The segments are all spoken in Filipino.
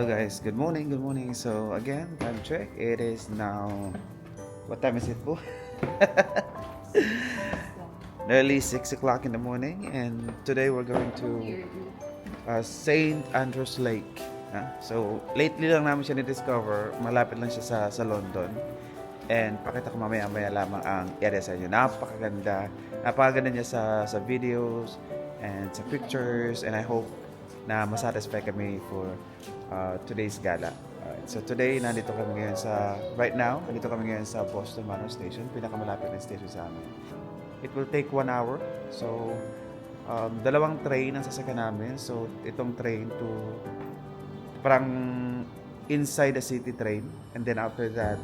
Hello guys, good morning, good morning. So again, time check. It is now, what time is it po? Nearly 6 o'clock in the morning, and today we're going to St. Andrews Lake. So lately lang namin siya na-discover, malapit lang siya sa London. And pakita ko mamaya-maya lamang ang area sa inyo. Napakaganda niya sa videos and sa pictures, and I hope na masatisfy kami for today's gala. So today, nandito kami ngayon nandito kami ngayon sa Boston Manor Station, pinakamalapit na station sa amin. It will take 1 hour. So, dalawang train ang sasakyan namin. So, itong train to parang inside the city train. And then after that,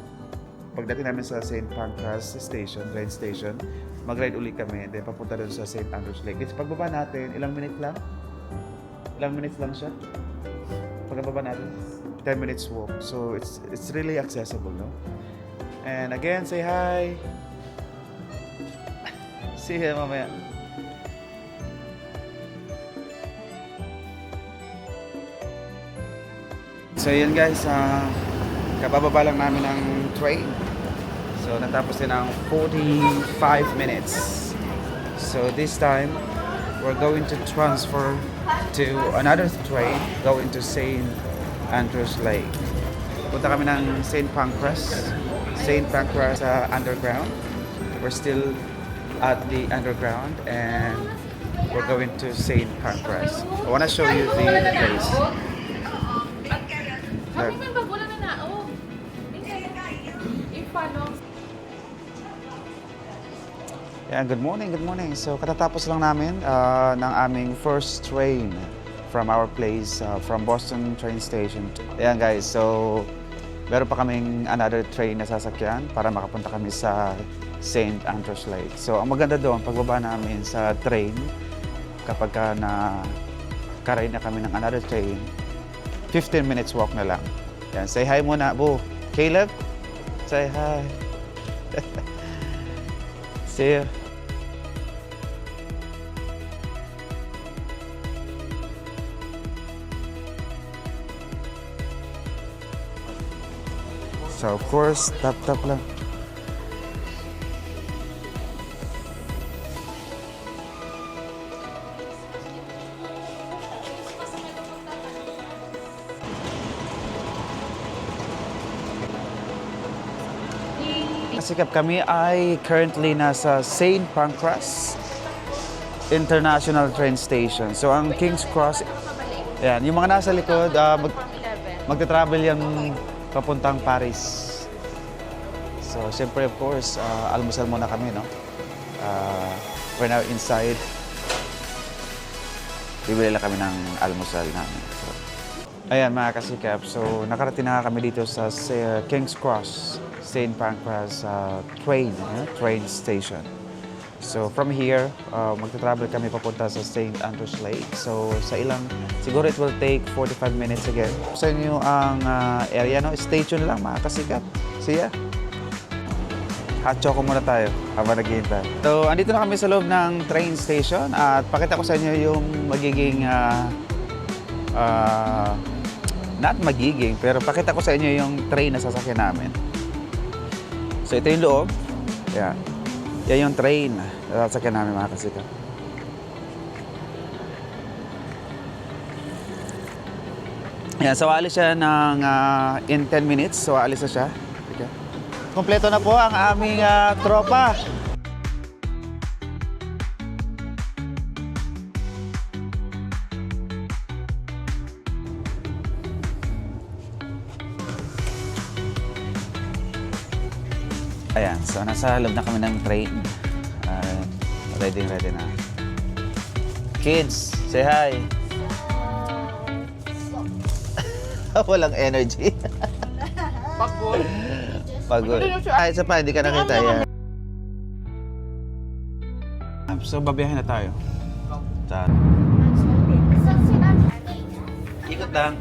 pagdating namin sa St. Pancras Station, train station, mag-ride uli kami. And then papunta doon sa St. Andrews Lake. It's pagbaba natin, ilang minutes lang siya. Pagbaba natin, 10 minutes walk. So it's really accessible, no? And again, say hi. See you mamaya. So yun guys, kabababa lang namin ng train. So natapos din ang 45 minutes. So this time, we're going to transfer to another train going to St. Andrews Lake. Punta kami ng St. Pancras underground. We're still at the underground and we're going to St. Pancras. I want to show you the place. Yeah, good morning. So katatapos lang namin ng aming first train from our place, from Boston train station. Ayan guys, so meron pa kaming another train na sasakyan para makapunta kami sa St. Andrews Lake. So ang maganda doon, pagbaba namin sa train, kapag nakaride na kami ng another train, 15 minutes walk na lang. Yan, say hi muna, Bu. Caleb, say hi. See you. So of course, tap lang. Sikap, kami ay currently nasa St. Pancras International Train Station. So ang King's Cross, yan, yung mga nasa likod, magta-travel yan papuntang Paris. So siyempre of course, almusal muna kami, no? We're now inside. Bibili lang kami ng almusal namin. So, ayan mga kasikap, so nakarating na kami dito sa King's Cross St. Pancras train station. So from here, magta-travel kami papunta sa St. Andrews Lake. So siguro it will take 45 minutes again. Sa inyo ang area, no? Stay tuned lang mga kasikap. See ya! Hot choco muna tayo habang naghihintay. So andito na kami sa loob ng train station at pakita ko sa inyo yung magiging pero pakita ko sa inyo yung train na sasakyan namin. So ito yung loob. Yan yung train na sasakyan namin mga kasika. Yan, so aalis siya ng in 10 minutes. So aalis na siya. Okay. Kompleto na po ang aming tropa. Ayan, so nasa loob na kami ng train. Ready na. Kids, say hi. Walang energy. Pagod. Ay, isa pa, hindi ka nakita yan. So, babiyahin na tayo. Ikot lang.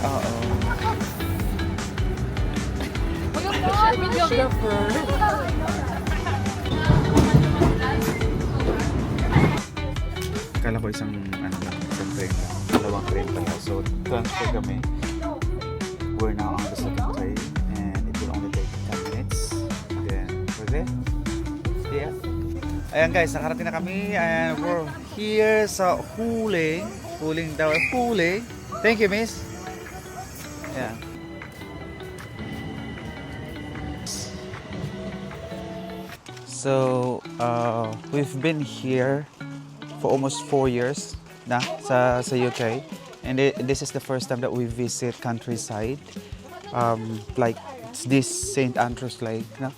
Oo. Videographer. Akala ko isang train lang. Dalawang train pala. So, transfer kami. We're now on the second train and it will only take 10 minutes. Then, we're there. Yeah. Ayan guys, nakarating na kami and we're here sa Huling. Huling daw. Huling. Thank you, miss. Yeah. So, we've been here for almost 4 years na sa UK. And this is the first time that we visit countryside. Like this St. Andrews Lake, na?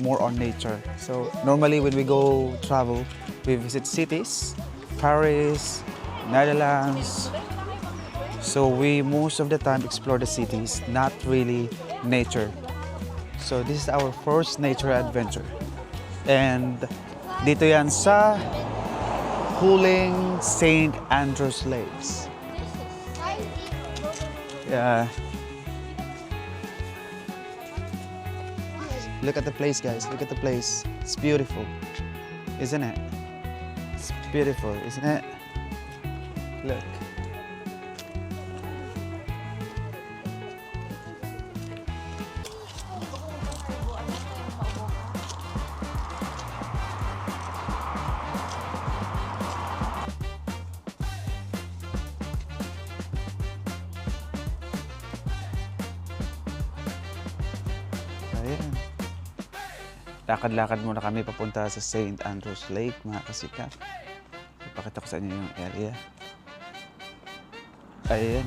More on nature. So, normally when we go travel, we visit cities, Paris, Netherlands. So, we most of the time explore the cities, not really nature. So, this is our first nature adventure. And dito yan sa Huling St. Andrews Lakes. Yeah. Look at the place, guys. Look at the place. It's beautiful, isn't it? It's beautiful, isn't it? Look. Ayan. Lakad-lakad muna kami papunta sa St. Andrews Lake, mga kasikap. Ipakita ko sa inyo yung area. Ayan.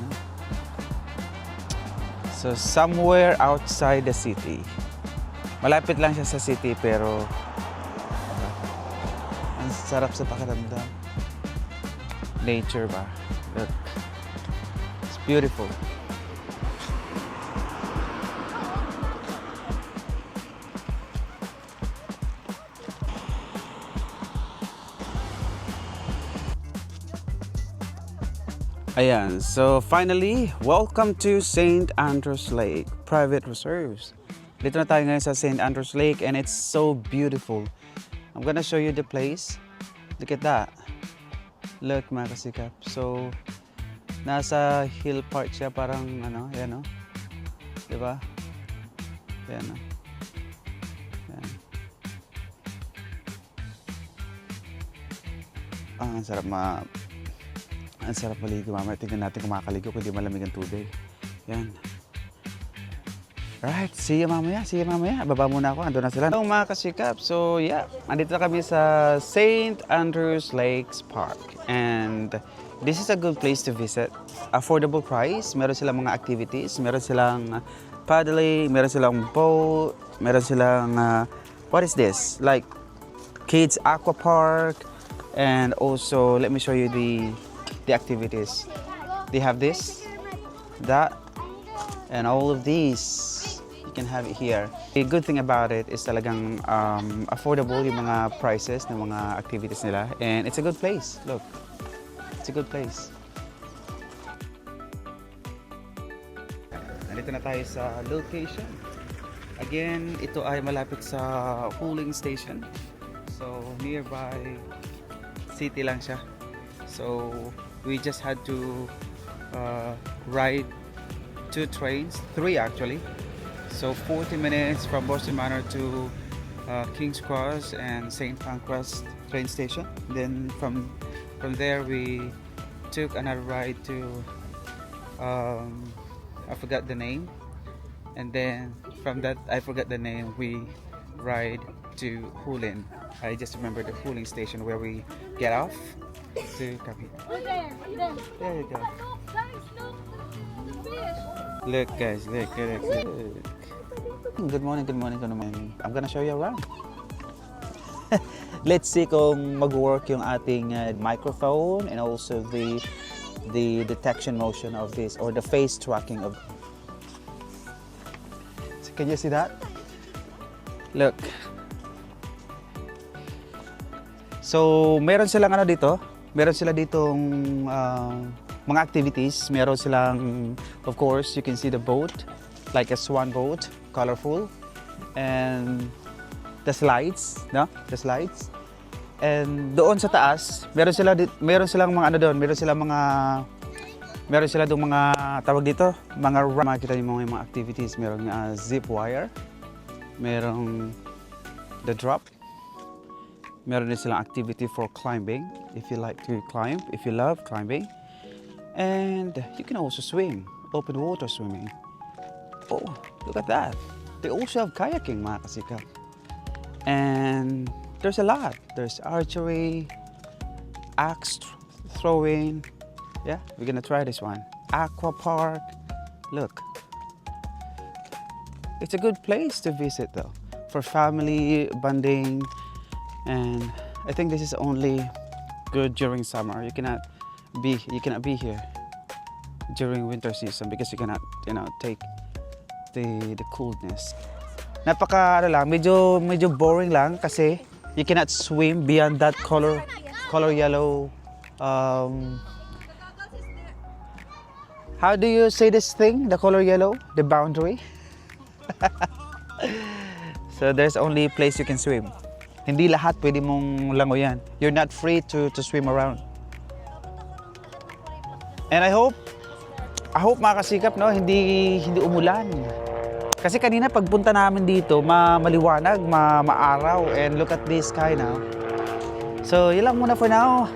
So, somewhere outside the city. Malapit lang siya sa city, pero ang sarap sa pakiramdam. Nature ba? Look. It's beautiful. Ayan, so finally, welcome to St. Andrews Lake, private reserves. Dito na tayo ngayon sa St. Andrews Lake and it's so beautiful. I'm gonna show you the place. Look at that. Look, mga kasikap. So, nasa hill part siya, parang ano, yan o. Diba? Yan o. Yan. Ang sarap ang sarap maligo, mamaya. Tingnan natin kung makakaligo kung di malamig ang tubig. Yan. Alright, see you mamaya. Baba muna ako, ando na sila. Hello mga kasikap. So yeah, andito na kami sa St. Andrews Lakes Park. And this is a good place to visit. Affordable price, meron silang mga activities, meron silang paddling, meron silang boat, meron silang, what is this? Like kids aqua park. And also, let me show you the activities. They have this, that, and all of these. You can have it here. The good thing about it is talagang affordable yung mga prices ng mga activities nila. And it's a good place. Look, it's a good place. Nandito na tayo sa location. Again, ito ay malapit sa Huling Station. So, nearby city lang siya. So, we just had to ride 2 trains, 3 actually. So 40 minutes from Boston Manor to King's Cross and St. Pancras train station. Then from there we took another ride to I forgot the name. And then from that I forgot the name, we ride to Huling. I just remember the Huling station where we get off to come here. There you go. Look guys, look. Good morning. I'm gonna show you around. Let's see kung mag-work yung ating microphone and also the detection motion of this or the face tracking of. So can you see that? Look. So meron silang ano dito? Meron sila ditong mga activities. Meron silang, of course, you can see the boat, like a swan boat, colorful. And the slides, no? The slides. And doon sa taas, meron silang mga ano doon, meron sila doon mga tawag dito, mga makita niyo mga activities, meron zip wire, merong the drop, meron din silang activity for climbing if you like to climb, if you love climbing, and you can also swim, open water swimming. Oh, look at that! They also have kayaking, mga kasikap. And there's a lot. There's archery, axe throwing. Yeah, we're gonna try this one. Aqua park. Look. It's a good place to visit though, for family bonding. And I think this is only good during summer. You cannot be here during winter season because you cannot, take the coolness. Medyo boring lang kasi you cannot swim beyond that color yellow. How do you say this thing? The color yellow, the boundary. So there's only a place you can swim. Hindi lahat pwede mong langoyan. You're not free to swim around. And I hope mga kasikap, no, hindi umulan. Kasi kanina pagpunta namin dito, maliwanag, maaraw, and look at this sky now. So, yun lang muna for now.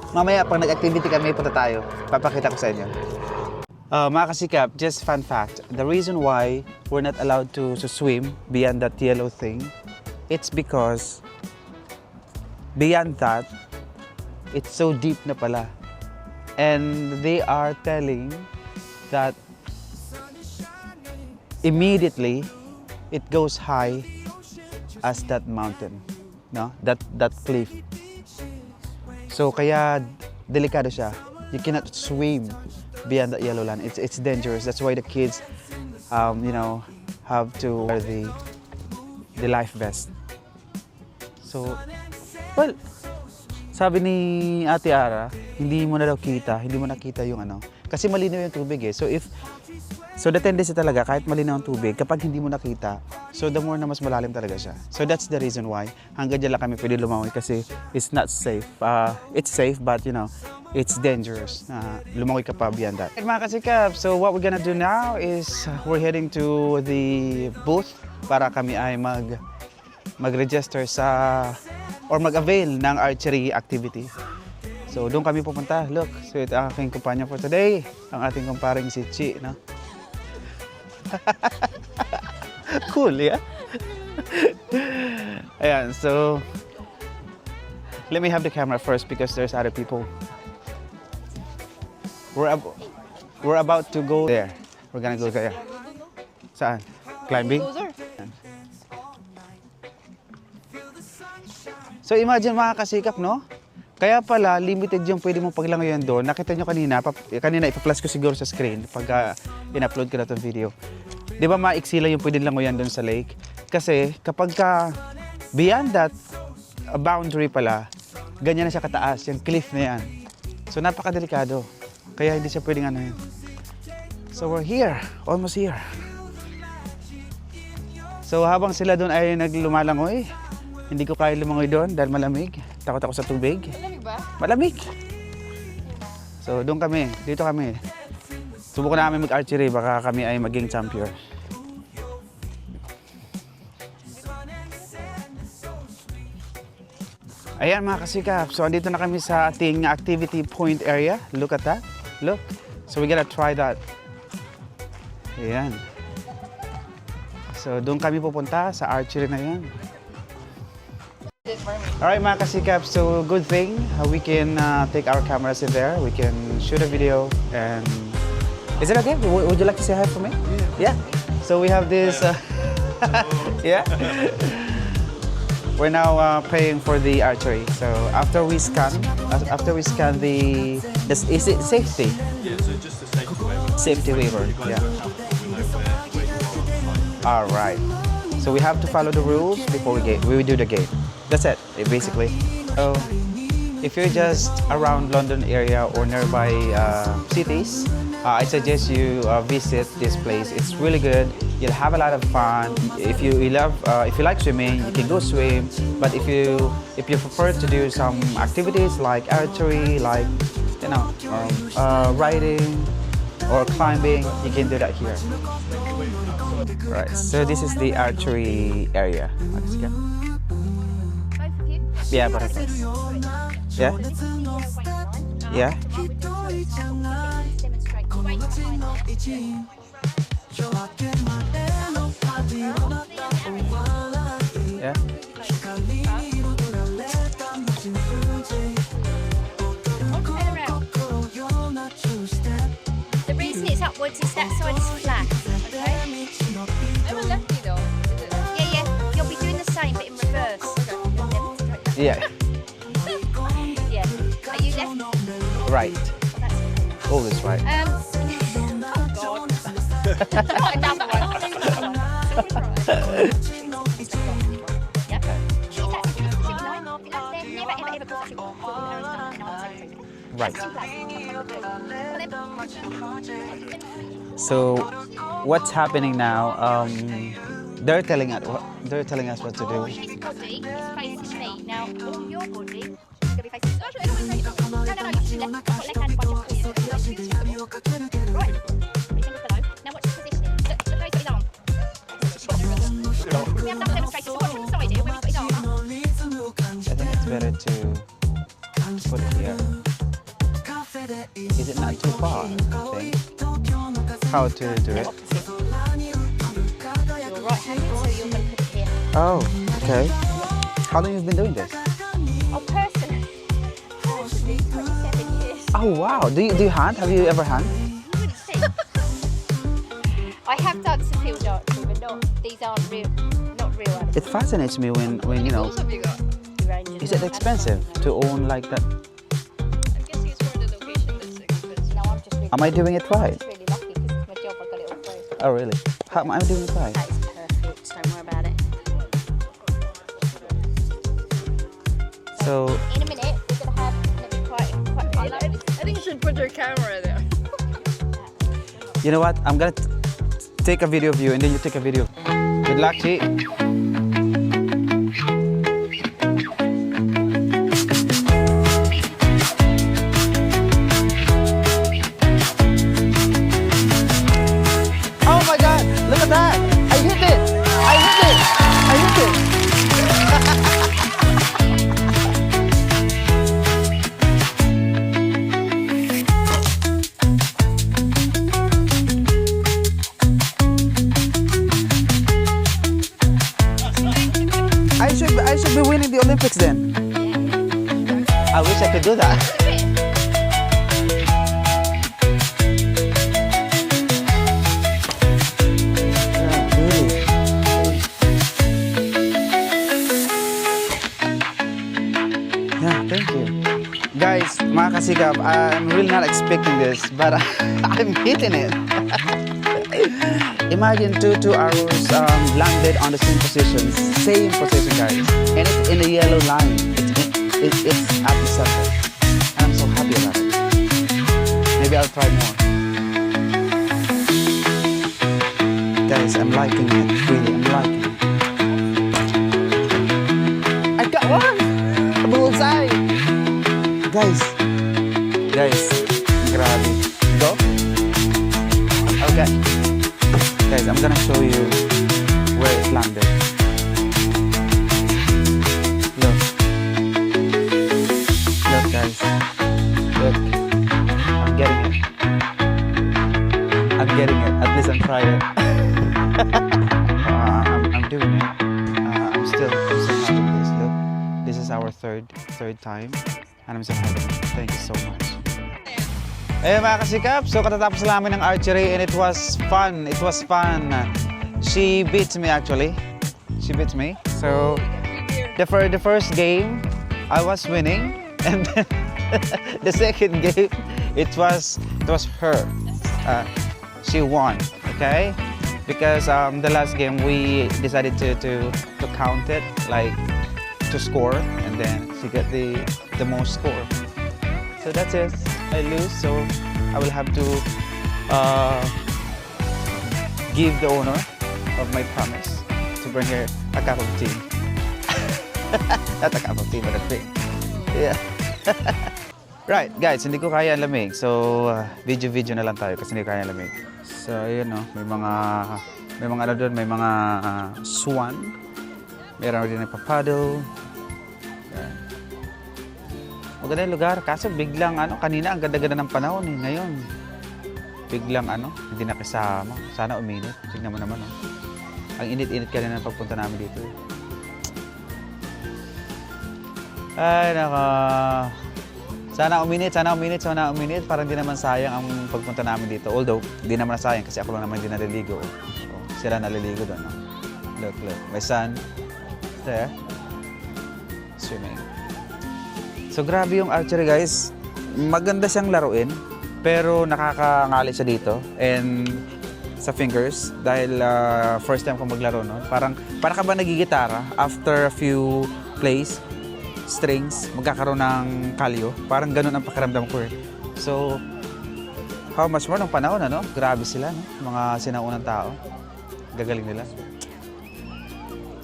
Mamaya pag nag-activity kami, punta tayo. Papakita ko sa inyo. Mga kasikap, just fun fact. The reason why we're not allowed to swim beyond that yellow thing, it's because beyond that, it's so deep na pala. And they are telling that immediately it goes high as that mountain, no? That cliff. So kaya delikado siya. You cannot swim beyond that yellow line. It's dangerous. That's why the kids, have to wear the life vest. So, well, sabi ni Ate Ara, hindi mo nakita yung kasi malinaw yung tubig eh. So the tendency talaga, kahit malinaw ang tubig, kapag hindi mo nakita, so the more na mas malalim talaga siya. So that's the reason why hanggang dyan lang kami pwede lumangoy kasi it's not safe. It's safe but it's dangerous na lumangoy ka pa beyond that. And mga kasikap, so what we're gonna do now is we're heading to the booth para kami ay mag-register or mag-avail ng archery activity. So doon kami pupunta. Look, so ito ang aking kumpanya for today, ang ating kumparing si Chi, no? Cool, yeah? Ayan, so let me have the camera first because there's other people. We're about to go there. We're gonna go there. Saan? Climbing? So imagine mga kasikap, no? Kaya pala, limited yung pwede mong paglangoyan doon. Nakita nyo kanina ipa-flash ko siguro sa screen pag in-upload ko na itong video. Di ba maiksi lang yung pwede langoyan doon sa lake? Kasi kapag beyond that boundary pala, ganyan na siya kataas, yung cliff na yan. So napakadelikado. Kaya hindi siya pwedeng yun. So we're here, almost here. So habang sila doon ay naglumalangoy, hindi ko kaya lumangoy doon dahil malamig. Takot ako sa tubig. Malamig ba? Malamig. So doon kami, dito kami. Subukan namin mag-archery, baka kami ay maging champion. Ayan mga kasikap, so andito na kami sa ating activity point area. Look at that. Look. So we gotta try that. Ayan. So doon kami pupunta sa archery na yan. Alright mga kasikap, so good thing we can take our cameras in there. We can shoot a video and... Is it okay? Would you like to say hi for me? Yeah. So we have this... yeah. We're now paying for the archery. So after we scan the... Is it safety? Yeah, so just a safety waiver. Safety waiver, yeah. Alright. So we have to follow the rules before we do the game. That's it, basically. So if you're just around London area or nearby cities, I suggest you visit this place. It's really good. You'll have a lot of fun. If you like swimming, you can go swim. But if you prefer to do some activities like archery, like riding or climbing, you can do that here. Right. So this is the archery area. Both of you? Yeah, both of us. Yeah. Yeah. Yeah. The reason it's upwards is that side is flat. Okay? Never left me though. Is it? Yeah. You'll be doing the same but in reverse. Yeah. Yeah. Are you left? Right. That's Always right. oh God. Another one. Right. So, what's happening now? They're telling us what to do. His body is facing me. Now, all your body is going to be facing me. No, you should left hand by just right. Three fingers below. Now, watch his positioning. Look how he's got his arm. We have another demonstration. So watch from the side here, where he's got his arm up. I think it's better to put it here. Is it not too far? I think. How to do it? You're right-handed, so you're going to put it here. Oh, okay. How long have you been doing this? Oh, personally, 27 years. Oh wow. Do you hunt? Have you ever hunt? You wouldn't see. I have done some field archery, but these aren't real, not real animals. It fascinates me when you know. What have you got? Rangers Is it and expensive that. to own like that? I'm guessing it's from the location that's expensive. No, I'm just really, Am I doing it right? just really lucky because it's my job. I got it all free. Oh really? How am I doing it right? That is perfect. Don't worry about it. So In a minute, we're going to have quite I think you should put your camera there. you know what? I'm gonna take a video of you and then you take a video. Good luck, Chi. Oh my God! Look at that! I hit it! I hit it! I hit it! I should be winning the Olympics then. I wish I could do that. Yeah, thank you. Guys, mga kasikap, I'm really not expecting this, but I'm hitting it. Imagine two arrows landed on the same position, guys, and it's in the yellow line. It's at the center, and I'm so happy about it. Maybe I'll try more. Guys, I'm liking it. Really, I'm liking it. I got one! A bullseye! Guys, grabe. Go? Okay. Guys, I'm gonna show you where it landed. Look. Look, guys. Look. I'm getting it. I'm getting it. At least I'm trying. I'm doing it. I'm still happy with this. Look. This is our third time. And I'm so happy. Thank you so much. Eh mga kasikap, so katatapos namin ng archery and it was fun. It was fun. She beats me actually. She beats me. So the first game, I was winning, and then the second game, it was her. She won. Okay, because the last game we decided to count it, like to score, and then she got the the most score. So that's it. I lose, so I will have to give the owner of my promise to bring her a cup of tea. Not a cup of tea, but a drink. Yeah. Right, guys, hindi ko kaya ang lamig. So, video-video na lang tayo kasi hindi ko kaya ang lamig. So, ayun, no, may mga ano doon, may mga swan. Meron rin nagpapaddle. Yan. Maganda yung lugar. Kaso biglang, kanina ang ganda-ganda ng panahon eh. Ngayon, biglang, hindi nakisama. Sana uminit. Tingnan mo naman, oh. Ang init-init kanina ng pagpunta namin dito eh. Ay, naka. Sana uminit. Parang di naman sayang ang pagpunta namin dito. Although, di naman sayang kasi ako lang naman hindi naliligo. So, sila naliligo doon. No? Look. My son. There. Swimming. So, grabe yung archery, guys. Maganda siyang laruin. Pero nakakangali siya dito. And sa fingers. Dahil first time ko maglaro, no? Para ka ba nagigitara after a few plays? Strings, magkakaroon ng kalyo. Parang ganun ang pakiramdam ko eh. So, how much more ng panahon, Grabe sila, no? Mga sinaunang tao. Gagaling nila.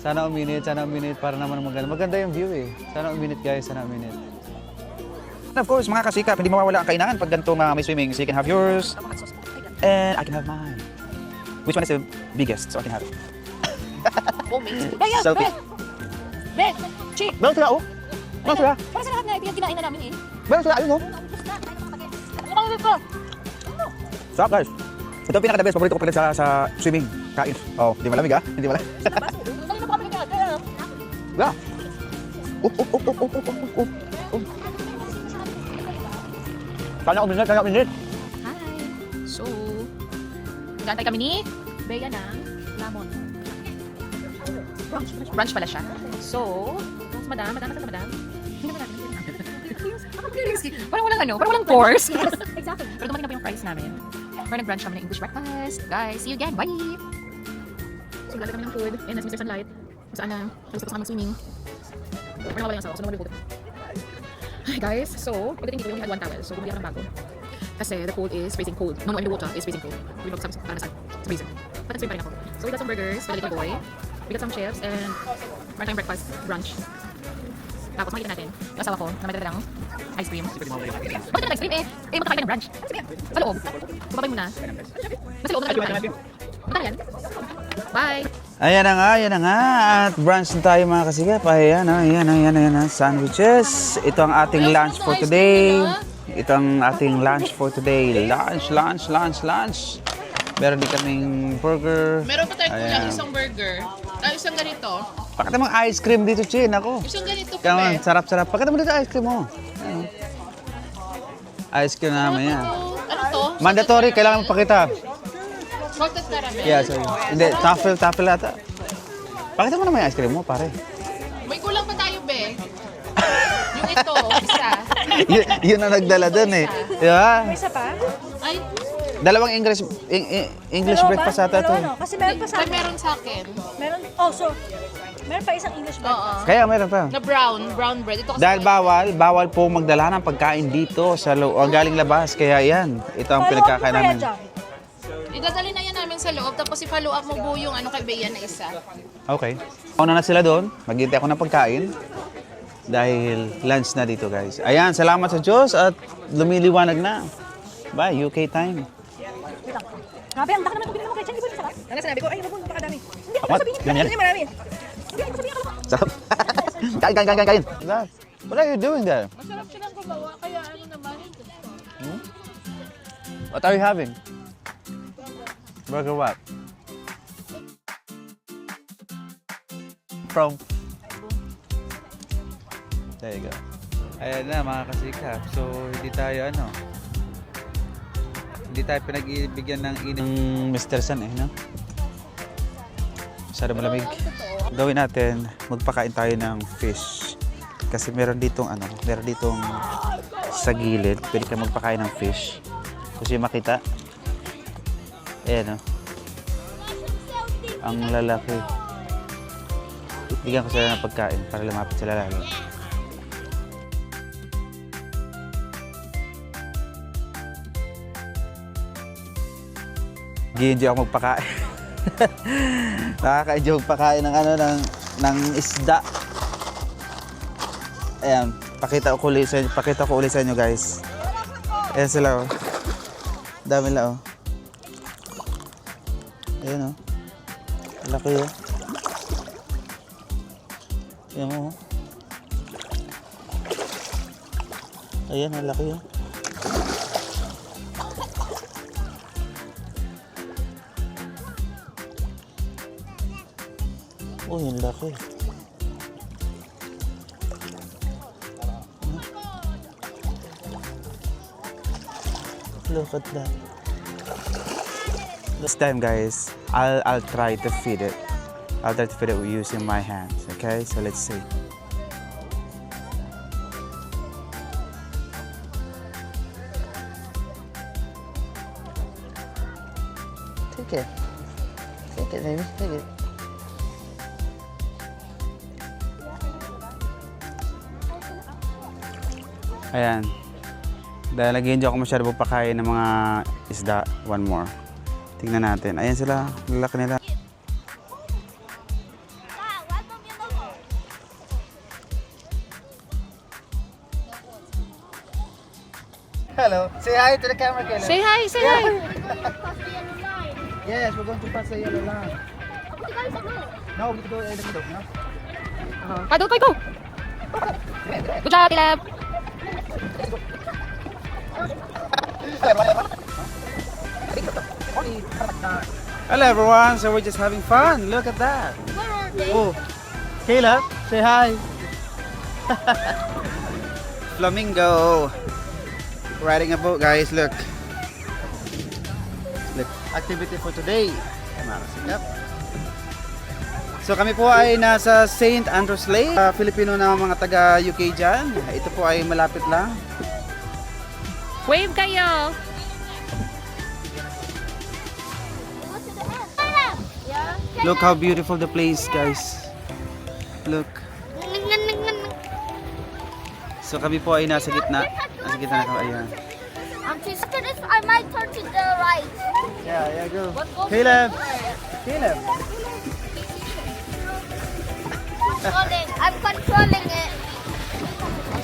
Sana uminit para naman maganda. Maganda yung view eh. Sana uminit, guys. Sana uminit. And of course, mga kasikap, hindi mawawala ang kainahan pag ganito may swimming. So you can have yours. And I can have mine. Which one is the biggest? So I can have it. Selfie. Ben! Chick! Meron sila, oh. Meron sila. Para sa lahat na ito yung kinain na namin eh. Meron sila, ayun, oh. Naubos na. Kain ako kagad. Ano ba? Sarap, guys. Ito ang pinaka-the best. Paborito ko pala sa swimming. Kain. Oh, hindi malamig, Hindi malamig. Kanina pa kami nagkakagad. Yeah. Up. Sana uminit. Hi! So, gantay kami ni Bea ng Lamon. Brunch pala siya. So, madam. Hindi naman natin. Parang walang course. Yes, exactly. Pero dumating na po yung price namin. Pero nag-brunch kami ng English breakfast. Guys, see you again. Bye! So, lalagay kami ng food. And that's Mr. Sunlight. Kung saan na, tapos kami swimming. Pero nawala yung asawa ko, so nawala yung Hi guys, so pagdating dito, we only had one towel, so bumili ako ng bago. Kasi the cold is freezing cold. No, the water is freezing cold. We look sa freezer. But nag-swim pa rin ako. So we got some burgers for the little boy. We got some chips and part-time breakfast, brunch. Tapos makikita natin, yung asawa ko na may dala ng ice cream. Bakit ka ng ice cream eh? Eh, magkakain ng brunch. Sa loob. Bumabay muna. Nasa loob na kayo. Punta na yan. Bye! Ayan na nga. At brunch na tayo mga kasigap. Ayan na. Sandwiches. Ito ang ating lunch for today. Lunch. Meron din kaming burger. Meron pa tayong kulang Ayan. isang burger. Isang ganito. Pakita mo ice cream dito, Chin. Ako. Isang ganito Come on, pa sarap. Pakita mo dito ice cream mo. Ayan. Ice cream namin yan. Ano to? Mandatory, kailangan magpakita. Salted caramel. Yeah, sorry. Hindi, taffel ata. Pakita mo naman yung ice cream mo, pare. May kulang pa tayo, be. Yung ito, isa. Yun ang nagdala dun eh. Yeah. May isa pa? Ay, Dalawang English Dalawa breakfast ba? ata to. Dalawa, no? Kasi meron pa sa ay akin. meron sa akin. Meron, so, meron pa isang English Oo. breakfast. Kaya meron pa. Na brown bread. Ito kasi Dahil bawal po magdala ng pagkain dito sa galing labas. Kaya yan, ito ang Follow up pinagkakain mo kaya namin. dyan. idadali na yan namin sa loob. Tapos i-follow up mo po yung kay Bea na isa. Okay. Una na sila doon. Maghintay ako ng pagkain. Dahil lunch na dito, guys. Ayan, salamat sa Diyos at lumiliwanag na. Bye, UK time. Grabe, ang daka naman itong binili mo kay Chen. Di ba yung sarap? Ano sinabi ko? Ay, naku, napakadami. Hindi, What? sabihin Yan, yan. Hindi, marami. Hindi, sabihin ko. Sarap. Kain. What are you doing there? Masarap silang gumawa. Kaya naman. What are you having? Burger what? From? There you go. Ayan na mga kasikap. So, hindi tayo hindi tayo pinag-ibigyan ng inang Mr. Sun no? Masyado malamig. Gawin natin, magpakain tayo ng fish. Kasi meron ditong sa gilid, pwede ka magpakain ng fish. Gusto yung makita? Ayan, ang lalaki. Bigyan ko sila ng pagkain para lumapit sila lalo. Nag-enjoy ako magpakain. Nakaka-enjoy magpakain ng ano, ng isda. Ayan, pakita ko ulit sa inyo guys. Ayan sila oh. Dami nila oh. Ayan oh. Laki oh. Ayan oh. Ayan, ang laki oh. Oh, yung laki. Look at that. This time guys, I'll try to feed it. I'll try to feed it using my hands. Okay, so let's see. Take it. Take it, baby. Take it. Ayan. Dahil nag-enjoy ako masyado pagpakain ng mga isda. One more. Tingnan natin. Ayan sila. Lalaki nila. Hello. Say hi to the camera, Kayla. Say hi, say hi. Yes, we're going to pass the yellow line. No, we need to go in the middle, no? Paddle, go! Good job, Caleb! Hello everyone, so we're just having fun. Look at that. Oh, Caleb, say hi. Flamingo. Riding a boat, guys. Look. Look, activity for today. Yep. So kami po ay nasa St. Andrews Lake. Filipino na mga taga UK dyan. Ito po ay malapit lang. Wave kayo. Look how beautiful the place, guys. Look. So kami po ay nasa gitna. Nasa gitna na kami. Ayan. After this, I might turn to the right. Yeah, go. Caleb. Caleb. I'm controlling it.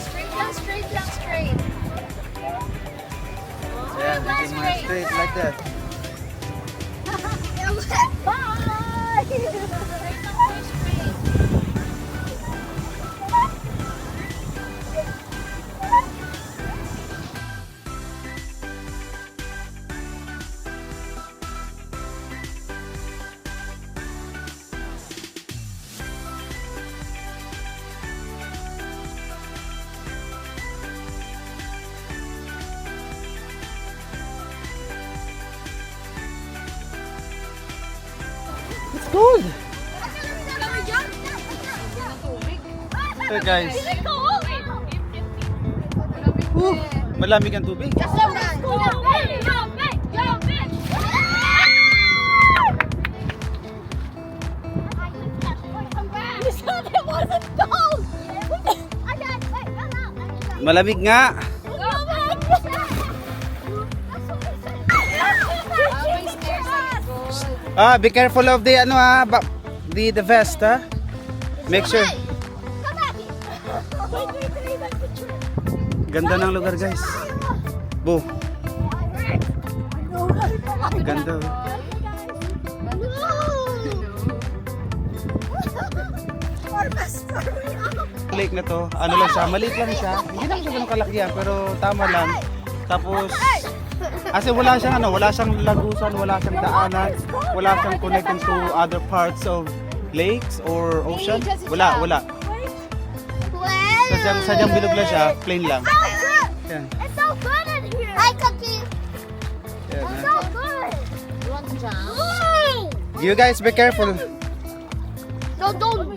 Straight down, straight down, straight. Yeah, this is straight like that. It's good. So guys, malamig ang tubig. Malamig nga. Be careful of the the vest, ha? Make sure. Ganda ng lugar, guys. Bo. Ganda. Lake na to, ano lang siya, maliit lang siya. Hindi naman siya ganun kalakihan, pero tama lang. Tapos, kasi wala siyang lagusan, wala siyang daanan, wala siyang connecting to other parts of lakes or ocean. Wala. Sadyang bilog lang siya, plain lang. Yan. It's so good in here. Hi, Cookie. Yan, It's ha. so good. You want to jump? You guys be careful. No, don't.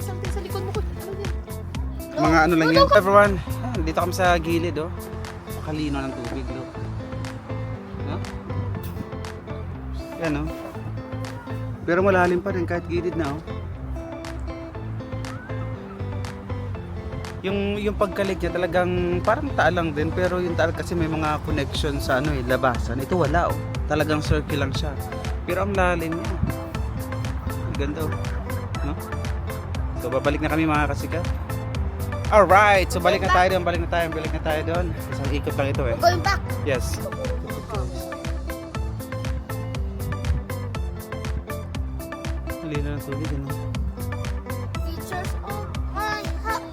Mga ano lang yun. Everyone, dito kami sa gilid, oh. Kalino ng tubig, oh. No? Yan, oh. Pero malalim pa rin kahit gilid na, oh. Yung pagkalig niya talagang parang taal lang din, pero yung taal kasi may mga connection sa labasan. Ito wala, oh. Talagang circle lang siya. Pero ang lalim niya. Ang ganda oh. No? So babalik na kami mga kasika. Alright, so balik na tayo doon. Isang ikot lang ito eh. Going back. Yes. Halina ng tubig, ano? Features of my heart.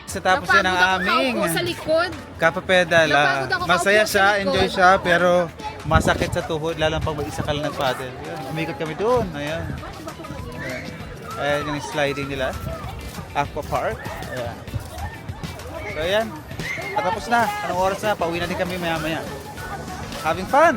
Sa tapos yan ang aming Nakapagod ako sa likod. kapapedal. Napagod ako Masaya kaupo sa siya, likod. enjoy siya, pero masakit sa tuhod, lalo pag mag-isa ka lang nag-paddle. Yun, umikot kami doon. Ayan. Ayan yung sliding nila. Aqua Park. Ayan. So ayan. Tapos na. Anong oras na? Pauwi na din kami maya-maya. Having fun!